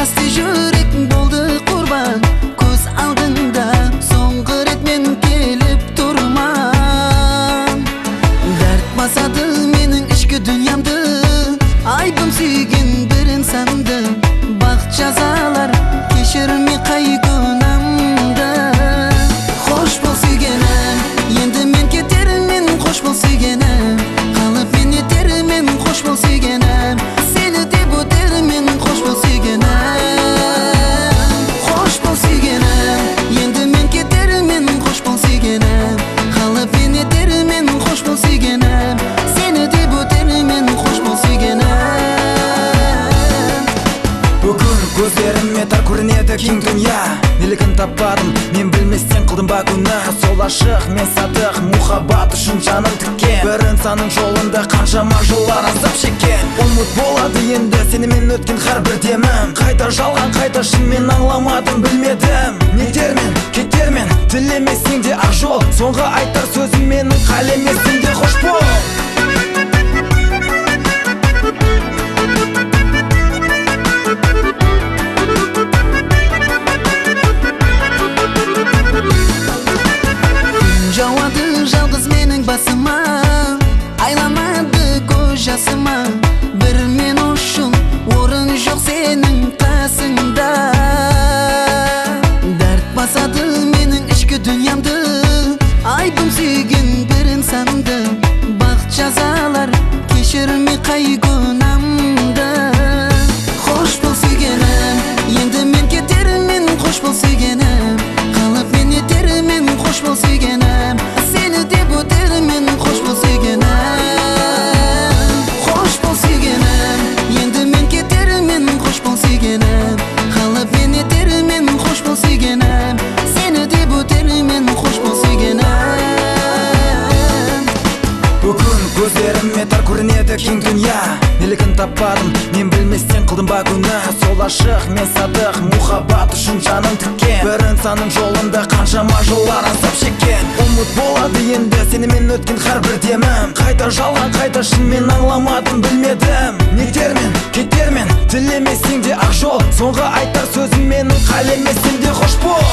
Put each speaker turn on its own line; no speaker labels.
Asti жүрек болды құрбан, көз алдыңда соңғы рет мен келіп тұрман. Дәрт басады менің ішкі дүниямды, айбым сүйген бір инсанды. Бақыт жазалар кешірмей қай күнәмді. Қош бол сүйгенім, енді мен кетермен, қош бол сүйгенім. Қалып мен етермен, қош бол сүйгенім. Сені деп өтермен, қош бол сүйгенім. Қош бол сүйгенім, енді мен кетермен, қош бол сүйгенім. Қалып мен етермен, қош бол сүйгенім. Сені деп өтермен, қош бол сүйгенім.
Бүгін көздеріме тар көрінеді кең дүния. Нелігін таппадым, мен білместен қылдым ба күнә. Сол ашық, мен сатық, мұхаббат үшін жаным тіккен. Бір инсанның жолында қаншама жылдар азап шеккен. Ұмыт болады енді сенімен өткен әр бір демім. Қайта жалған, қайта шын, мен аңламадым, білмедім. Нетермен, кетермен, тілемесең де ақ жол. Соңғы айтар сөзім менің қалемесің де қош бол.
Жауады жалғыз менің басыма, айламады көз жасыма. Бір мен үшін орын жоқ сенің қасыңда. Дәрт басады менің ішкі дүниямды, айбым сүйген бір инсанды. Бақыт жазалар кешірмей қай күнәмді. Қош бол сүйгенім, енді мен кетермен, қош бол сүйгенім. Қалып мен етермен, қош бол сүйгенім. Сені деп өтермен, қош бол сүйгенім. Қош бол сүйгенім, енді мен кетермен, қош бол сүйгенім. Қалып мен етермен, қош бол сүйгенім. Сені деп өтермен, қош бол сүйгенім.
Бүгін көздеріме тар көрінеді кең дүния. Нелігін таппадым, мен білместен қылдым ба күнә. Сол ашық, мен сатық, мұхаббат үшін жаным тіккен. Бір инсанның жолында қаншама жылдар азап шеккен. Ұмыт болады енді сенімен өткен әр бір демім. Қайта жалған, қайта шын, мен аңламадым, білмедім. Нетермен, кетермен, тілемесең де ақ жол. Соңғы айтар сөзім менің қалемесің де қош бол.